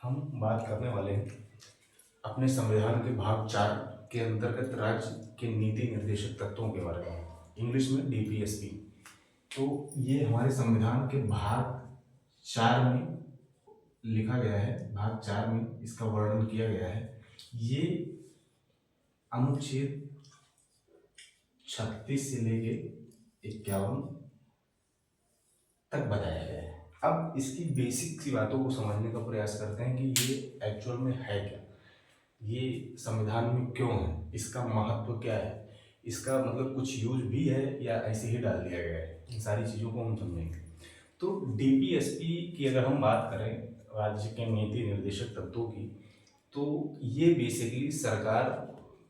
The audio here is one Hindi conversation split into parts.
हम बात करने वाले हैं अपने संविधान के भाग 4 के अंतर्गत राज्य के नीति निर्देशक तत्वों के बारे में, इंग्लिश में डीपीएसपी। तो ये हमारे संविधान के भाग 4 में लिखा गया है, भाग 4 में इसका वर्णन किया गया है। ये अनुच्छेद 36 से लेके 51 तक बताया गया है। अब इसकी बेसिक सी बातों को समझने का प्रयास करते हैं कि ये एक्चुअल में है क्या, ये संविधान में क्यों है, इसका महत्व क्या है, इसका मतलब कुछ यूज भी है या ऐसे ही डाल दिया गया है। इन सारी चीज़ों को हम समझेंगे। तो डीपीएसपी की अगर हम बात करें, राज्य के नीति निर्देशक तत्वों की, तो ये बेसिकली सरकार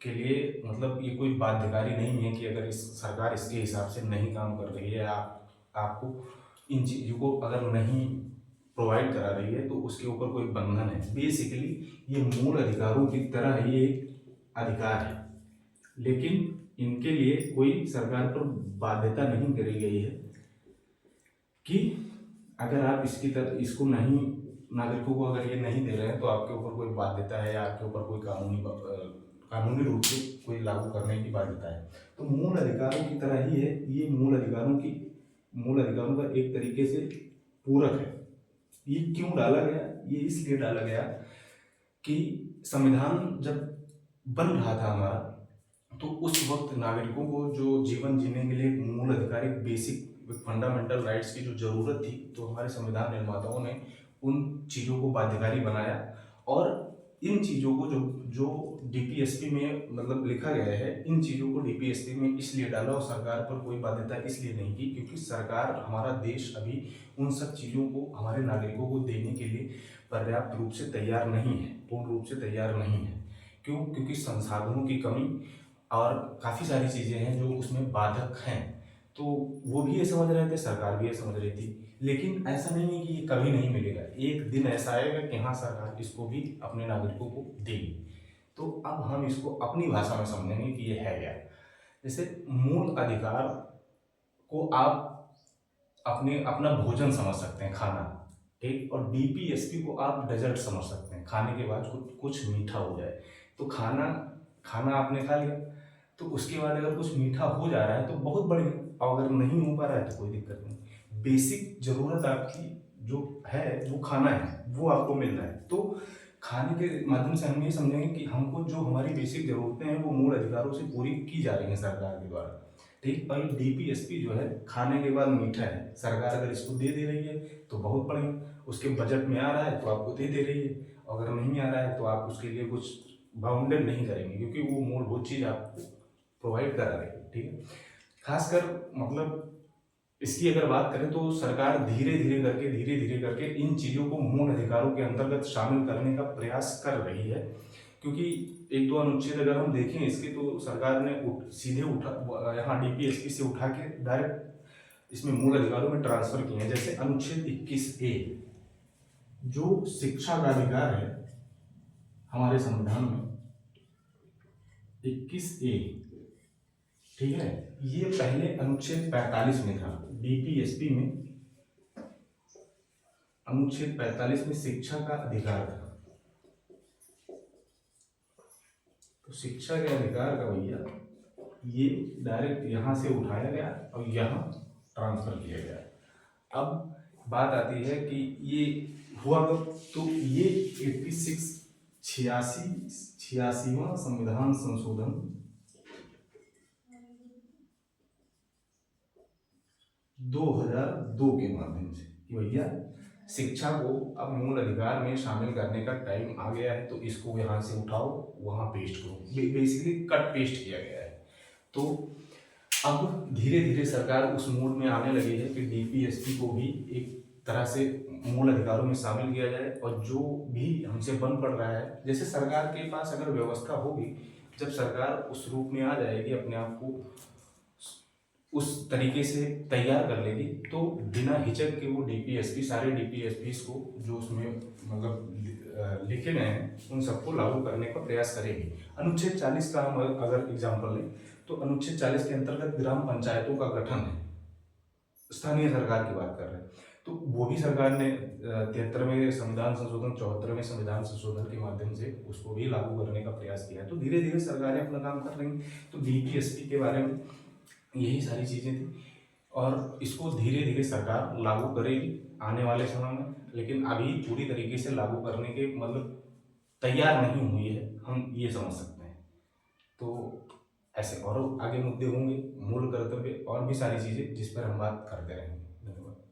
के लिए मतलब ये कोई बाध्यकारी नहीं है कि अगर इस सरकार इसके हिसाब से नहीं काम कर रही है, आपको इन चीज़ों को अगर नहीं प्रोवाइड करा रही है तो उसके ऊपर कोई बंधन है। बेसिकली ये मूल अधिकारों की तरह ये एक अधिकार है, लेकिन इनके लिए कोई सरकार पर बाध्यता नहीं करी गई है कि अगर आप इसकी तरह इसको नहीं, नागरिकों को अगर ये नहीं दे रहे हैं तो आपके ऊपर कोई बाध्यता है या आपके ऊपर कोई कानूनी रूप से कोई लागू करने की बाध्यता है। तो मूल अधिकारों की तरह ही है ये, मूल अधिकारों का एक तरीके से पूरक है। ये क्यों डाला गया? ये इसलिए डाला गया कि संविधान जब बन रहा था हमारा, तो उस वक्त नागरिकों को जो जीवन जीने के लिए मूल अधिकार, एक बेसिक फंडामेंटल राइट्स की जो जरूरत थी, तो हमारे संविधान निर्माताओं ने उन चीज़ों को बाध्यकारी बनाया। और इन चीज़ों को जो जो डीपीएसपी में मतलब लिखा गया है, इन चीज़ों को डीपीएसपी में इसलिए डाला और सरकार पर कोई बाध्यता इसलिए नहीं की क्योंकि सरकार, हमारा देश अभी उन सब चीज़ों को हमारे नागरिकों को देने के लिए पर्याप्त रूप से तैयार नहीं है, पूर्ण रूप से तैयार नहीं है। क्यों? क्योंकि संसाधनों की कमी और काफ़ी सारी चीज़ें हैं जो उसमें बाधक हैं। तो वो भी ये समझ रहे थे, सरकार भी ये समझ रही थी, लेकिन ऐसा नहीं है कि ये कभी नहीं मिलेगा। एक दिन ऐसा आएगा कि हाँ, सरकार इसको भी अपने नागरिकों को देगी। तो अब हम इसको अपनी भाषा में समझेंगे कि ये है क्या। जैसे मूल अधिकार को आप अपना भोजन समझ सकते हैं, खाना, ठीक। और डीपीएसपी को आप डेजर्ट समझ सकते हैं, खाने के बाद कुछ मीठा हो जाए। तो खाना खाना आपने खा लिया, तो उसके बाद अगर कुछ मीठा हो जा रहा है तो बहुत बढ़िया, और अगर नहीं हो पा रहा है तो कोई दिक्कत नहीं। बेसिक जरूरत आपकी जो है वो खाना है, वो आपको मिल रहा है। तो खाने के माध्यम से हम ये समझेंगे कि हमको जो हमारी बेसिक जरूरतें हैं वो मूल अधिकारों से पूरी की जा रही हैं सरकार के द्वारा, ठीक। और डीपीएसपी जो है, खाने के बाद मीठा है, सरकार अगर इसको दे रही है तो बहुत बढ़िया, उसके बजट में आ रहा है तो आपको दे रही है। अगर नहीं आ रहा है तो आप उसके लिए कुछ बाउंडेड नहीं करेंगे क्योंकि वो मूलभूत चीज़ आपको प्रोवाइड करा रही है, ठीक है। खासकर मतलब इसकी अगर बात करें तो सरकार धीरे धीरे करके इन चीज़ों को मूल अधिकारों के अंतर्गत शामिल करने का प्रयास कर रही है। क्योंकि एक दो अनुच्छेद अगर हम देखें इसके, तो सरकार ने सीधे उठा यहाँ डीपीएसपी से उठा के डायरेक्ट इसमें मूल अधिकारों में ट्रांसफर किए हैं। जैसे अनुच्छेद 21A, जो शिक्षा का अधिकार है हमारे संविधान में, 21A, ठीक है। ये पहले अनुच्छेद 45 में था, डीपीएसपी में अनुच्छेद 45 में शिक्षा का अधिकार था। तो शिक्षा के अधिकार का भैया ये डायरेक्ट यहाँ से उठाया गया और यहाँ ट्रांसफर किया गया। अब बात आती है कि ये हुआ कब, तो ये 86वां संविधान संशोधन 2002 के माध्यम से कि भैया शिक्षा को अब मूल अधिकार में शामिल करने का टाइम आ गया है, तो इसको यहाँ से उठाओ वहाँ पेस्ट करो। बेसिकली कट पेस्ट किया गया है। तो अब धीरे धीरे सरकार उस मोड में आने लगी है कि डीपीएसपी को भी एक तरह से मूल अधिकारों में शामिल किया जाए। और जो भी हमसे बन पड़ रहा है, जैसे सरकार के पास अगर व्यवस्था होगी, जब सरकार उस रूप में आ जाएगी, अपने आप को उस तरीके से तैयार कर लेगी, तो बिना हिचक के वो डीपीएसपी, सारे डीपीएसपी को जो उसमें मतलब लिखे गए हैं उन सबको लागू करने का प्रयास करेगी। अनुच्छेद 40 का हम अगर एग्जाम्पल लें, तो अनुच्छेद 40 के अंतर्गत ग्राम पंचायतों का गठन है, स्थानीय सरकार की बात कर रहे हैं। तो वो भी सरकार ने 73वें संविधान संशोधन, 74वें संविधान संशोधन के माध्यम से उसको भी लागू करने का प्रयास किया है। तो धीरे धीरे सरकारें अपना काम कर रही हैं। तो बीपीएसपी के बारे में यही सारी चीज़ें थी, और इसको धीरे धीरे सरकार लागू करेगी आने वाले समय में, लेकिन अभी पूरी तरीके से लागू करने के मतलब तैयार नहीं हुई है, हम ये समझ सकते हैं। तो ऐसे और आगे मुद्दे होंगे, मूल कर्तव्य और भी सारी चीज़ें जिस पर हम बात करते रहेंगे।